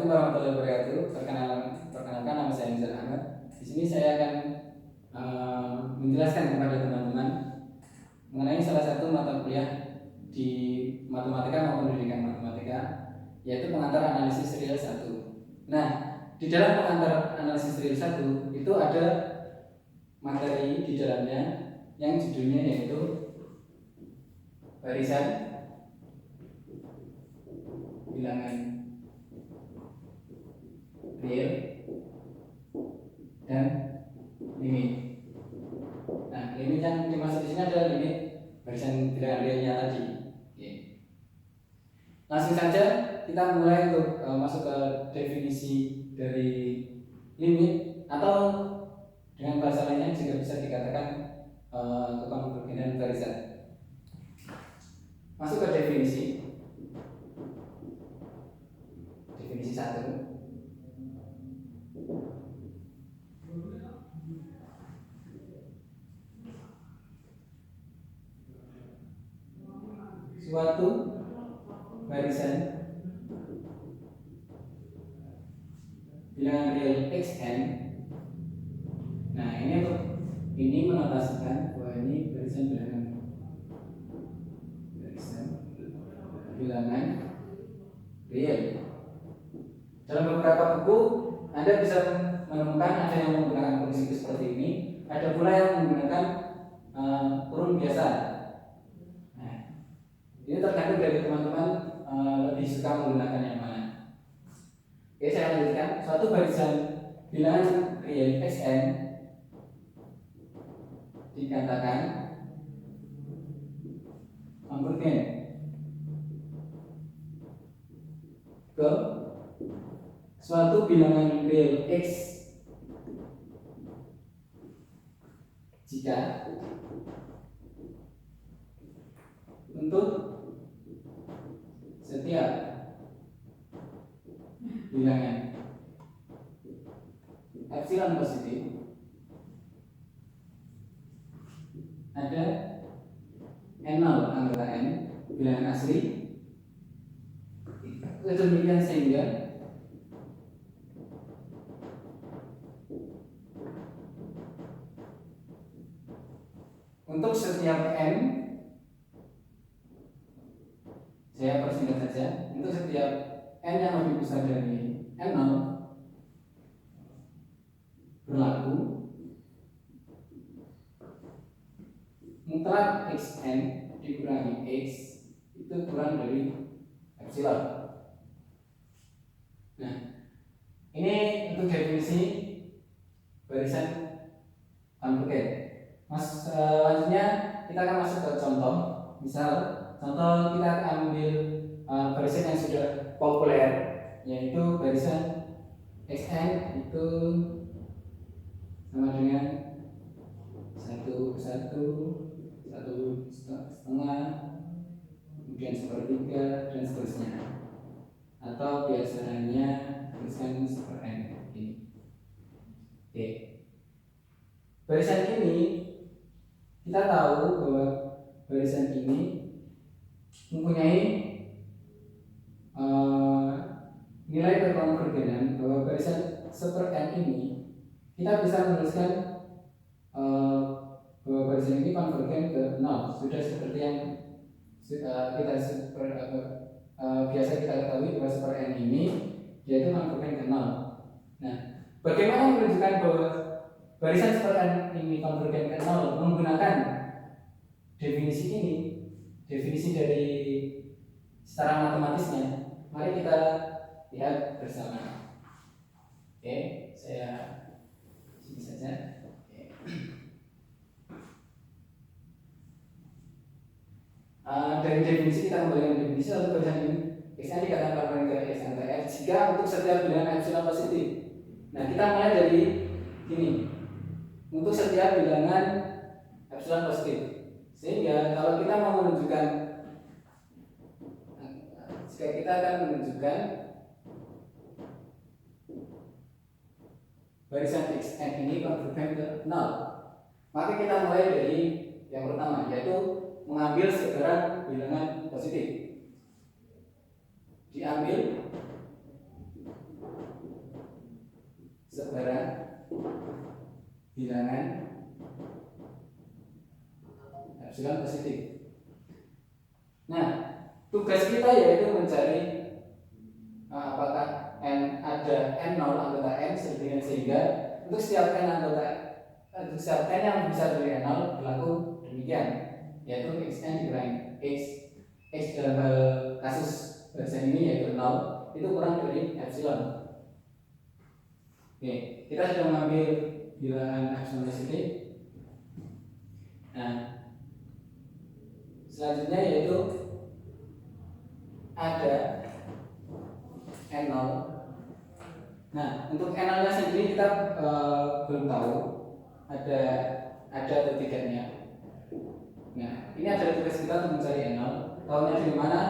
Assalamualaikum warahmatullahi wabarakatuh. Perkenalkan nama saya Nizar Ahmad. Di sini saya akan menjelaskan kepada teman-teman mengenai salah satu mata kuliah di matematika maupun pendidikan matematika, yaitu pengantar analisis real 1. Nah, di dalam pengantar analisis real 1 itu ada materi di dalamnya yang judulnya yaitu barisan bilangan real dan limit. Nah, limit yang dimaksud di sini adalah limit barisan bilangan realnya tadi. Oke. Langsung saja kita mulai untuk masuk ke definisi dari limit, atau dengan bahasa lainnya juga bisa dikatakan kekonvergensian barisan. Masuk ke definisi 1. Suatu barisan bilangan real xn. Nah, ini menotasikan bahwa ini barisan bilangan real. Dalam beberapa buku Anda bisa menemukan ada yang menggunakan prinsip seperti ini, ada pula yang menggunakan kurun biasa. Nah, ini tergantung dari teman-teman lebih suka menggunakan yang mana. Oke, saya lanjutkan. Suatu barisan bilangan real xn dikatakan konvergen ke suatu bilangan real x jika untuk setiap bilangan epsilon positif ada n0 anggota n bilangan asli, demikian sehingga untuk setiap n, saya persingkat saja, untuk setiap n yang lebih besar dari n0 berlaku mutlak xn dikurangi x itu kurang dari epsilon. Nah, ini untuk definisi barisan konvergen. Selanjutnya kita akan masuk ke contoh. Misal contoh, kita akan ambil barisan yang sudah populer, yaitu barisan xn itu sama dengan 1, 1, 1,5, kemudian 1/3 dan seterusnya, atau biasanya barisan 1/n ini. Oke. Barisan ini kita tahu bahwa barisan ini mempunyai nilai kekonvergenan, bahwa barisan 1/n ini kita bisa menuliskan bahwa barisan ini konvergen ke 0, sudah seperti yang biasa kita ketahui bahwa 1/n ini yaitu konvergen ke 0. Nah, bagaimana menunjukkan bahwa barisan 1/n ini konvergen ke 0 menggunakan definisi ini, definisi dari secara matematisnya? Mari kita lihat bersama. Oke, saya sini saja. Oke. Dari definisi kita kembali ke definisi, lalu barisan ini xn dikatakan konvergen ke x angka f jika untuk setiap bilangan epsilon positif. Nah, kita mulai dari ini, untuk setiap bilangan epsilon positif, sehingga kalau kita mau menunjukkan, jika kita akan menunjukkan barisan xn ini konvergen ke 0, maka kita mulai dari yang pertama, yaitu mengambil segera bilangan positif. Diambil sebaran bilangan epsilon positif. Nah, tugas kita yaitu mencari apakah n ada n0 anggota n sehingga untuk setiap n yang bisa dari n0 berlaku demikian, yaitu xn dikurangi x dalam hal kasus barisan ini yaitu 0 itu kurang dari epsilon. Oke, kita sudah mengambil bilangan epsilon positif. Nah, selanjutnya yaitu ada n0. Nah, untuk n0 nya sendiri kita belum tahu ada atau tidaknya. Nah, ini adalah tugas kita untuk mencari n0. Tahunya dari mana?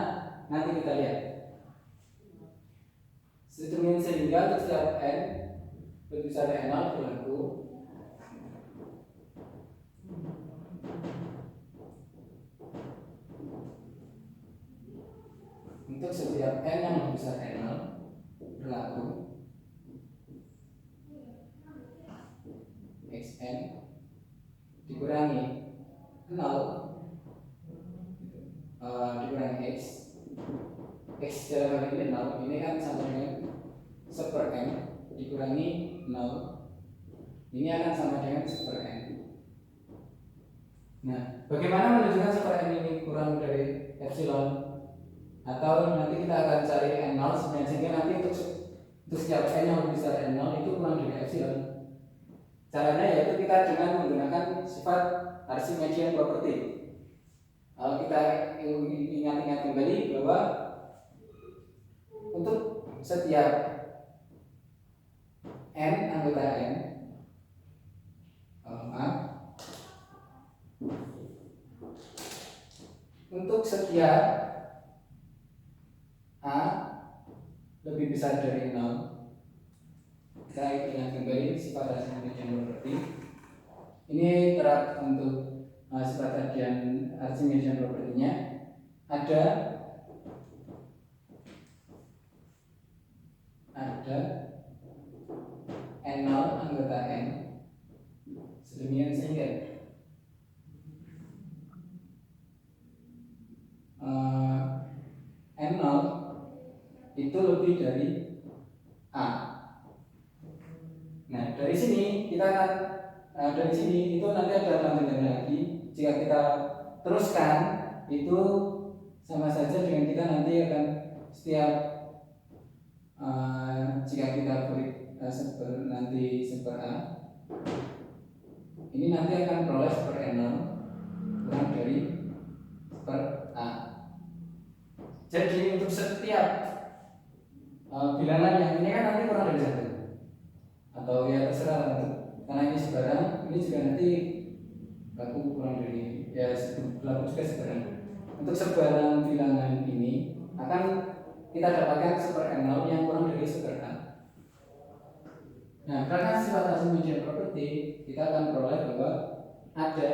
Nanti kita lihat. Sedemikian sehingga untuk setiap n berpisah dari n0 berlaku untuk setiap n yang lebih besar dari 0 berlaku xn dikurangi 0 dikurangi x dalam hal ini 0, ini kan sama dengan 1/n dikurangi 0, ini akan sama dengan 1/n. Nah, bagaimana menunjukkan 1/n ini kurang dari epsilon? Atau nanti kita akan cari n0 sehingga nanti untuk setiap n yang lebih besar n0 itu kurang dari epsilon. Caranya yaitu kita dengan menggunakan sifat Archimedean property. Kalau kita ingat-ingat kembali bahwa untuk setiap n anggota n untuk setiap a lebih besar dari 0, kita ingat kembali sifat Archimedean property. Ini terap untuk sifat Archimedean property-nya ada n0 anggota n sedemikian sehingga n0 itu lebih dari a. Nah, dari sini kita akan dari sini itu nanti ada lanjutannya lagi. Jika kita teruskan itu sama saja dengan kita nanti akan setiap jika kita beri nanti seper a, ini nanti akan peroleh seper n0 kurang dari seper a. Jadi untuk setiap bilangan yang ini kan nanti kurang dari 1 atau ya terserah karena ini sebarang, ini juga nanti berlaku kurang dari berlaku juga sebarang. Untuk sebarang bilangan ini akan kita dapatkan seper n0 yang kurang dari seper a. Nah, karena sifat Archimedean property kita akan peroleh bahwa ada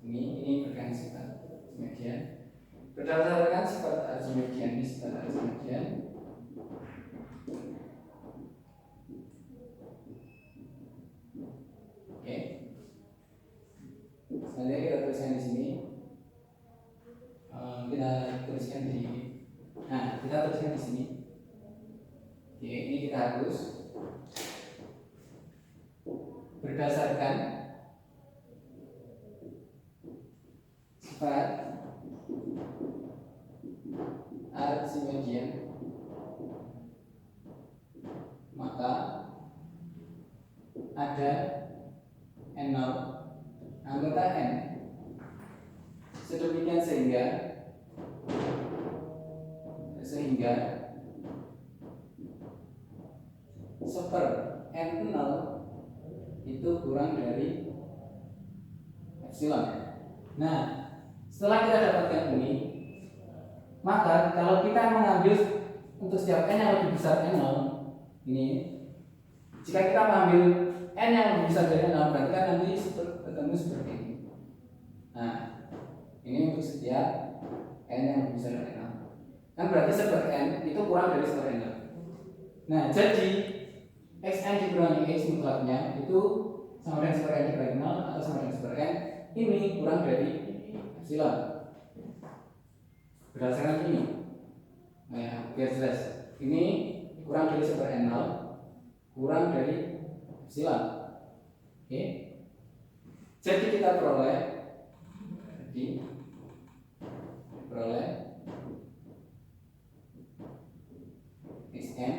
ini berkaitan sifat Archimedean. Berdasarkan sifat Archimedean ini sifat Archimedean oke. Selanjutnya kita tuliskan di sini. Kita tuliskan di sini. Oke, ini kita hapus. Berdasarkan sifat Archimedean maka ada n0 anggota n sedemikian sehingga seper n0 itu kurang dari epsilon. Nah, setelah kita dapatkan ini, maka kalau kita mengambil untuk setiap n yang lebih besar n0 ini, jika kita mengambil n yang lebih besar dari 0 berarti kan nanti ketemu seperti ini. Nah, ini untuk setiap n yang lebih besar dari 0 kan berarti seper n itu kurang dari seper n0. Nah, jadi xn dikurangi x mutlaknya itu sama dengan super n dikurangi 0 atau sama dengan super n ini kurang dari epsilon berdasarkan ini. Nah ya, biar jelas ini kurang dari super n 0 kurang dari epsilon. Oke, jadi kita peroleh xn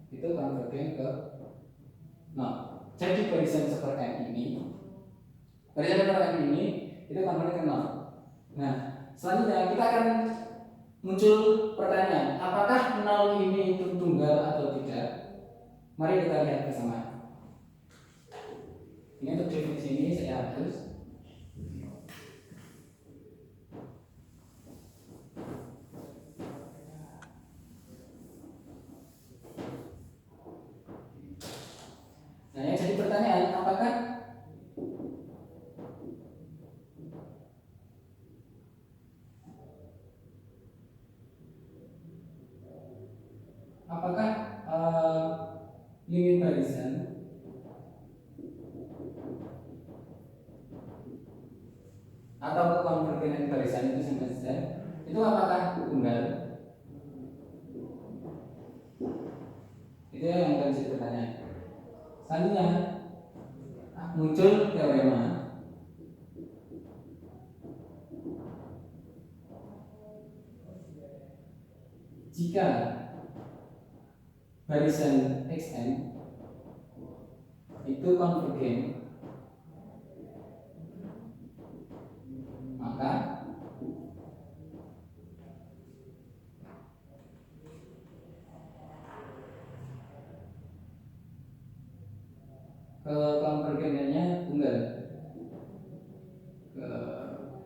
itu konvergen ke 0. Jadi barisan super n ini itu konvergen ke 0. Nah, selanjutnya kita akan muncul pertanyaan, apakah 0 ini itu tunggal atau tidak? Mari kita lihat bersama. Ini untuk definisi ini saya hapus. Nah, yang jadi pertanyaan, apakah limit barisan atau konvergen barisan itu sama saja, itu apakah tunggal? Itu yang akan jadi pertanyaan. Selanjutnya muncul teorema jika barisan xn itu konvergen, maka konvergenannya tunggal.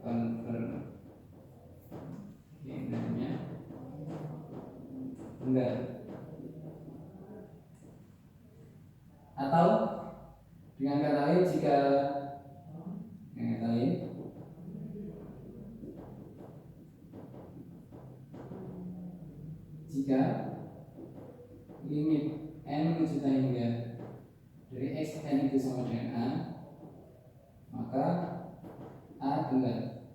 Konvergenannya tunggal. Atau dengan kata lain, jika limit n menuju hingga dari xn itu sama dengan a, maka a tunggal.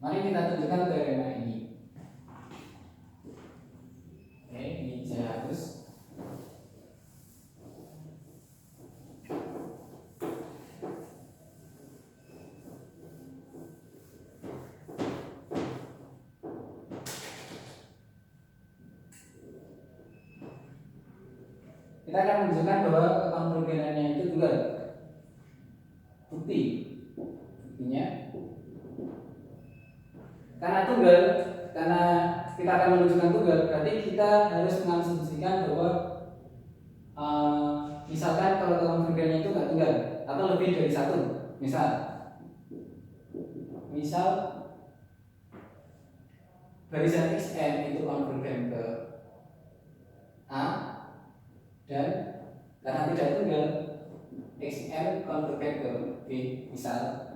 Mari kita tunjukkan teorema ini. Oke, ini saya hapus. Kita akan menunjukkan bahwa konvergenannya itu tunggal. Buktinya karena tunggal, karena kita akan menunjukkan tunggal, berarti kita harus mengasumsikan bahwa misalkan kalau konvergenannya itu nggak tunggal atau lebih dari satu, misal barisan xn itu konvergen ke a, dan karena tidak tunggal xn konvergen ke b misal.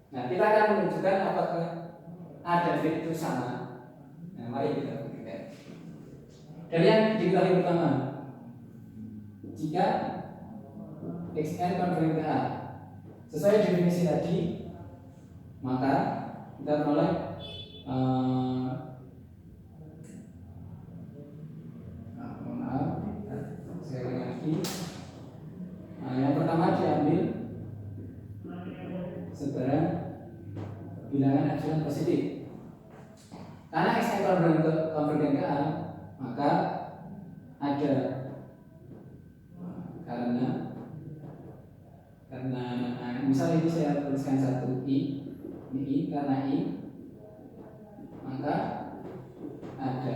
Nah, kita akan menunjukkan apakah a dan b itu sama. Nah, mari kita buktikan. Dari yang diketahui pertama, jika xn konvergen ke a sesuai definisi tadi, maka kita peroleh yang pertama diambil sebarang bilangan epsilon positif. Karena xn konvergen ke a, maka ada karena misal ini saya tuliskan satu i, ini i, karena i, maka ada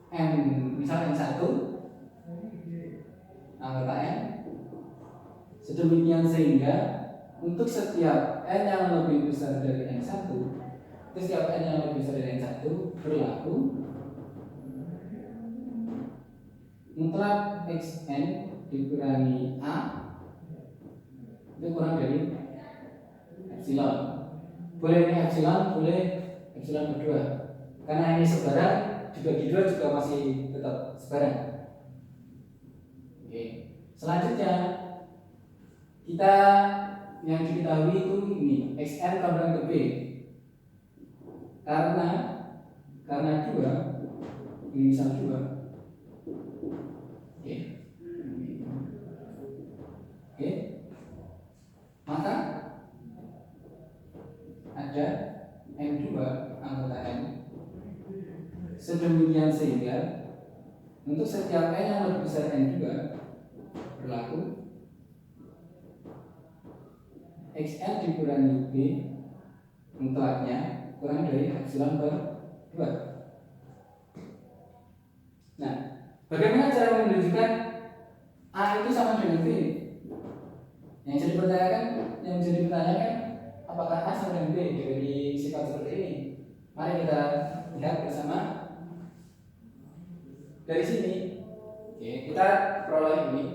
n, misal n1 anggota n, sedemikian sehingga untuk setiap n yang lebih besar dari n1, setiap n yang lebih besar dari n1 berlaku mutlak xn dikurangi a itu kurang dari epsilon. Boleh ini epsilon, boleh epsilon kedua. karena ini sebarang dibagi dua juga masih tetap sebarang. Oke. Selanjutnya kita yang diketahui itu ini xn tambah ke b karena 2 ini misal 2. Oke. Oke. Maka ada n2 anggota n sedemikian sehingga untuk setiap n yang lebih besar n2 berlaku xn dikurangi b mutlaknya kurang dari epsilon per 2. Nah, bagaimana cara menunjukkan A itu sama dengan B? Yang jadi pertanyaan apakah A sama dengan B dari sifat seperti ini? Mari kita lihat bersama dari sini. Oke, kita peroleh ini.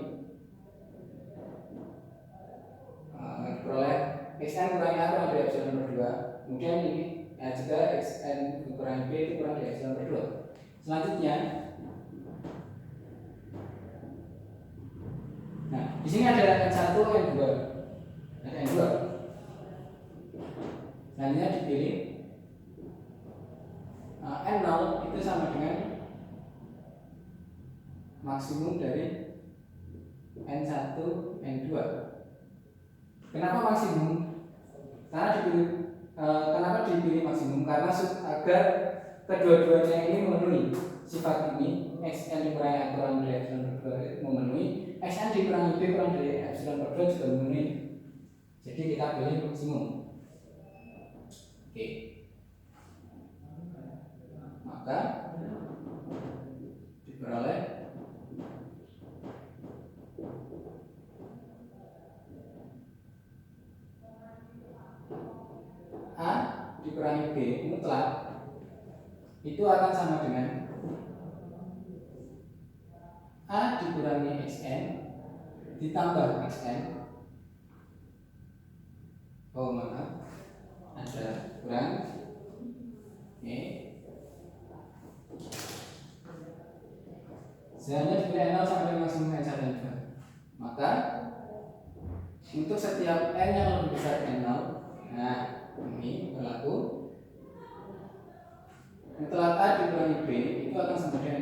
Peroleh xn kurangi A kurang dari epsilon per 2. Kemudian ini juga xn kurangi B itu kurang dari epsilon per 2. Selanjutnya, nah di sini ada n1, n2, ada n2. Selanjutnya dipilih n0 itu sama dengan maksimum dari n1, n2. Kenapa maksimum? Kenapa dipilih maksimum? Karena agar kedua-duanya ini memenuhi sifat ini, xn dikurangi A kurang dari epsilon per 2 itu memenuhi, xn dikurangi B kurang dari epsilon per 2 juga memenuhi. Jadi kita pilih maksimum. Oke. Maka diperoleh A dikurangi B mutlak itu akan sama dengan A dikurangi xn ditambah xn. Oh maaf, ada kurang. Oke. Selanjutnya dipilih n0 sama dengan maksimum n1 dan 2. Maka untuk setiap n yang lebih besar n0, nah ini berlaku mutlak A dikurangi B itu akan sama dengan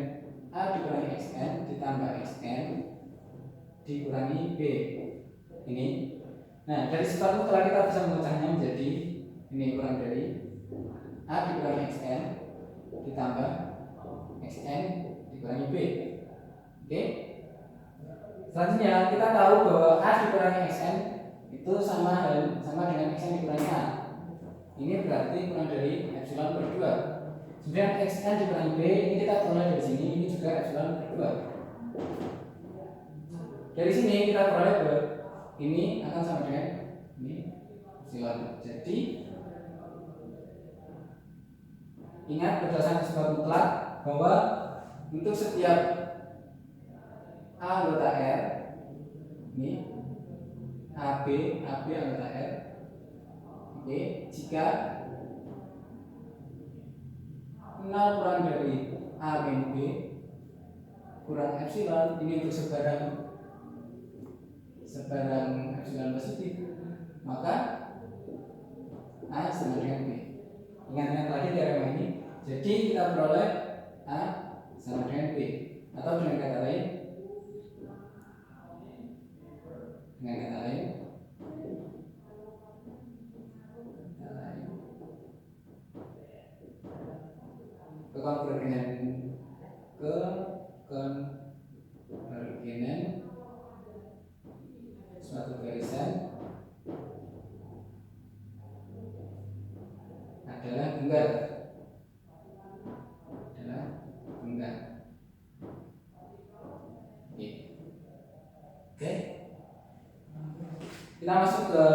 A dikurangi xn ditambah xn dikurangi B. Ini. Nah, dari sifat mutlak kita bisa memecahnya menjadi ini kurang dari A dikurangi xn ditambah xn dikurangi B. Oke. Selanjutnya kita tahu bahwa A dikurangi xn itu sama dengan xn dikurangi A. Ini berarti kurang dari epsilon per 2. Kemudian xn dikurangi B ini kita peroleh dari sini, ini juga epsilon per 2. Dari sini kita peroleh bahwa ini akan sama dengan ini epsilon. Jadi ingat berdasarkan sifat mutlak bahwa untuk setiap A anggota R ini AB anggota R. Oke, jika 0 kurang dari A min B kurang epsilon, ini untuk sebarang epsilon positif, maka A sama dengan B. Ingat-ingat lagi teorema ini. Jadi kita peroleh A sama dengan B, atau dengan kata lain kekonvergenan suatu barisan adalah tunggal. Oke. Kita masuk ke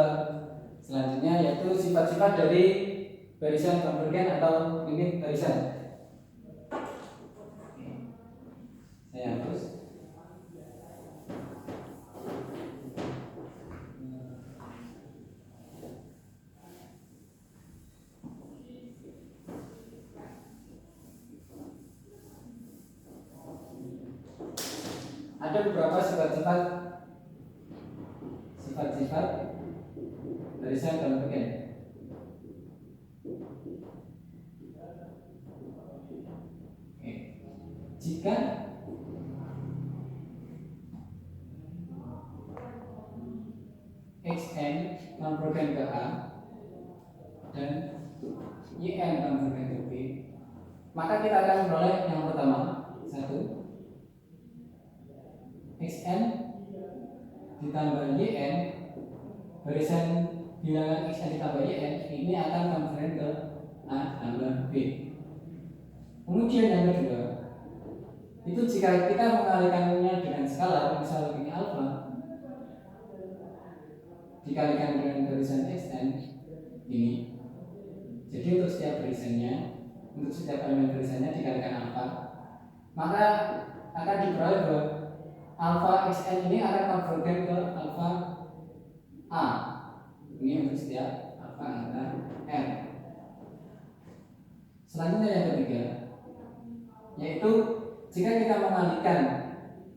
selanjutnya, yaitu sifat-sifat dari barisan konvergen atau limit barisan. Saya hapus. ada beberapa sifat-sifat barisan konvergen. Jika xn konvergen ke A dan yn konvergen ke B, maka kita akan memperoleh yang pertama, satu, xn ditambah yn, barisan bilangan xn ditambah yn ini akan konvergen ke A tambah B. Kemudian yang kedua, itu jika kita mengalikannya dengan skalar, misal ini alfa dikalikan dengan barisan xn ini, jadi untuk setiap barisannya, untuk setiap elemen barisannya dikalikan alfa, maka akan diperoleh bahwa alfa xn ini akan konvergen ke alfa a. Ini untuk setiap alfa angka n. Selanjutnya yang ketiga, yaitu jika kita mengalikan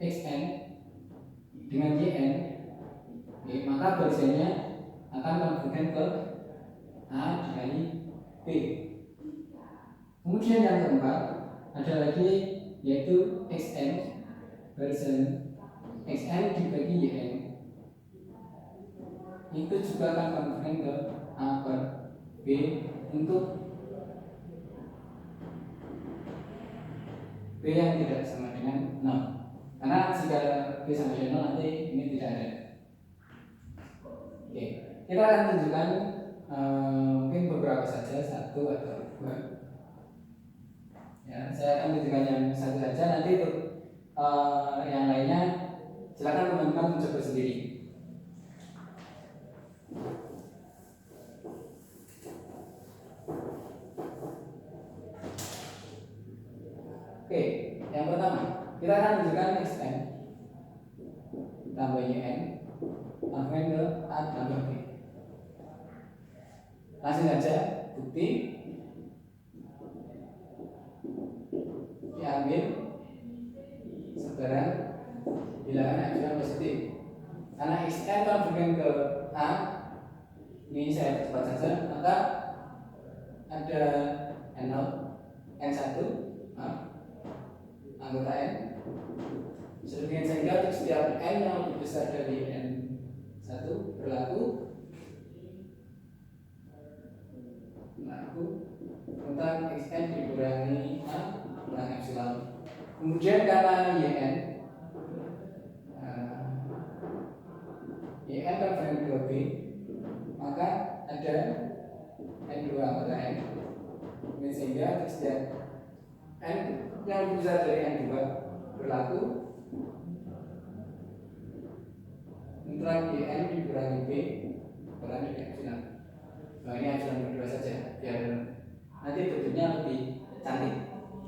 xn dengan yn, maka barisannya akan konvergen ke A dikali B. Kemudian yang keempat ada lagi, yaitu xn barisan xn dibagi yn itu juga akan konvergen ke A per B untuk B yang tidak sama dengan 0. Karena jika B sama dengan 0 nanti ini tidak ada. Oke, kita akan tunjukkan mungkin beberapa saja, satu atau dua. Ya, saya akan tunjukkan yang satu saja, nanti untuk yang lainnya silakan teman-teman mencoba sendiri. Oke, yang pertama kita akan tunjukkan xn tambah yn konvergen ke A tambah B. Langsung saja bukti, diambil sebarang bilangan epsilon positif. Karena xn konvergen ke A, ini saya cepat saja, maka ada n0, n1, anggota n, sedemikian sehingga untuk setiap n yang lebih besar dari n1 berlaku tentang xn dikurangi A kurang epsilon. Kemudian karena yn konvergen ke B, maka ada n2 anggota n, sehingga setiap n yang lebih besar dari n2 berlaku mutlak yn dikurangi B kurang dari epsilon. Nah, ini epsilon berdua saja biar nanti bentuknya lebih cantik.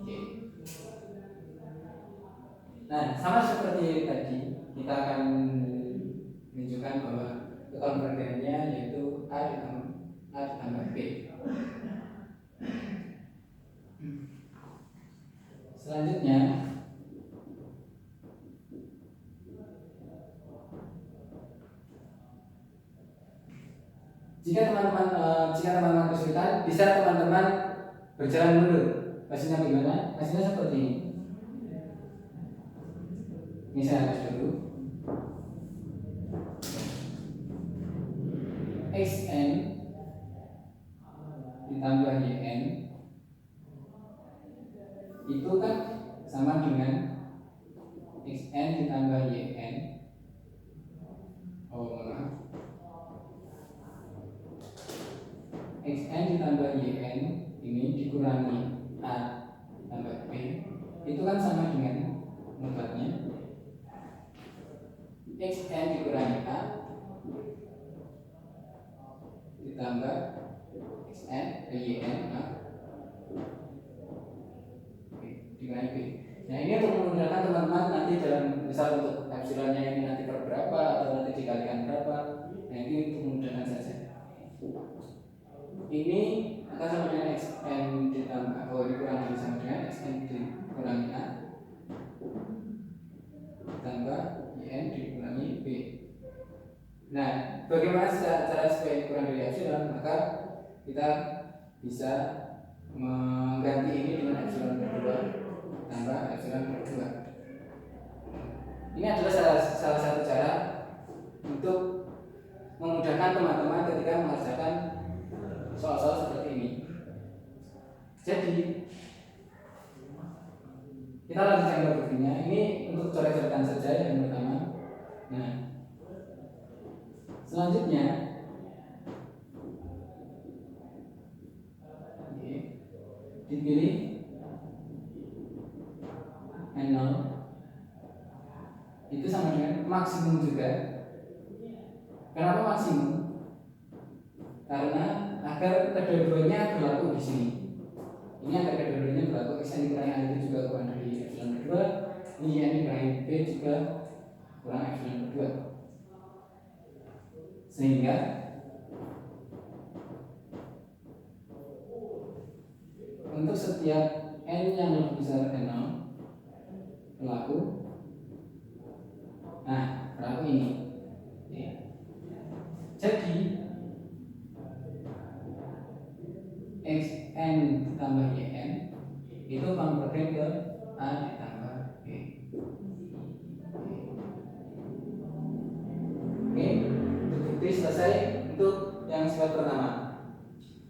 Oke. Nah, sama seperti tadi, kita akan menunjukkan bahwa konvergennya yaitu A ditambah B. Selanjutnya, jika teman-teman kesulitan, bisa teman-teman berjalan mundur. Hasilnya bagaimana? Hasilnya seperti ini. Ini saya hapus dulu. Xn ditambah yn itu kan sama dengan xn ditambah yn. Xn ditambah yn ini dikurangi A tambah B itu kan sama dengan mutlaknya xn dikurangi A ditambah xn yn A dikurangi B. Nah, ini untuk memudahkan teman-teman nanti dalam misal untuk epsilonnya ini nanti per berapa atau nanti dikalikan berapa. Nah, ini untuk memudahkan saja. Ini akan sama dengan xn ditambah dikurangi sama dengan xn dikurangi A ditambah dikurangi B. Nah, bagaimana cara supaya kurang dari epsilon? Maka kita bisa mengganti ini dengan epsilon per 2 tambah epsilon per 2. Ini adalah salah satu cara untuk memudahkan teman-teman ketika mengerjakan soal-soal seperti ini. Jadi kita lanjutkan ke berikutnya. Ini untuk coret-coretan saja yang pertama. Nah, selanjutnya dipilih N0 itu sama dengan maksimum juga. Kenapa maksimum? Karena agar kedua-duanya berlaku di sini. Ini agar kedua-duanya berlaku X yang dikurangi A itu juga kurang dari epsilon per 2, ini yang dikurangi B juga kurang epsilon per 2. Sehingga untuk setiap N yang lebih besar dari 0 berlaku, nah berlaku ini. Jadi Xn ditambah Yn itu konvergen ke A ditambah B. Oke, bukti selesai untuk yang sifat pertama.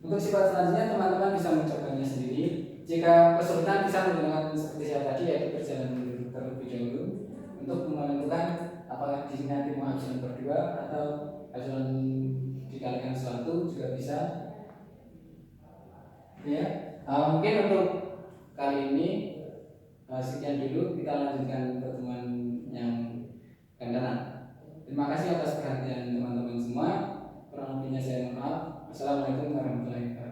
Untuk sifat selanjutnya teman-teman bisa mencobanya sendiri. Jika kesulitan bisa menggunakan seperti saya tadi, yaitu berjalan mundur terlebih dahulu untuk menentukan apakah di sini nanti mau epsilon per 2 atau epsilon dikalikan sesuatu juga bisa. Ya, mungkin untuk kali ini sekian dulu, kita lanjutkan pertemuan yang akan datang. Terima kasih atas perhatian teman-teman semua. Kurang lebihnya saya mohon maaf. Assalamualaikum warahmatullahi wabarakatuh.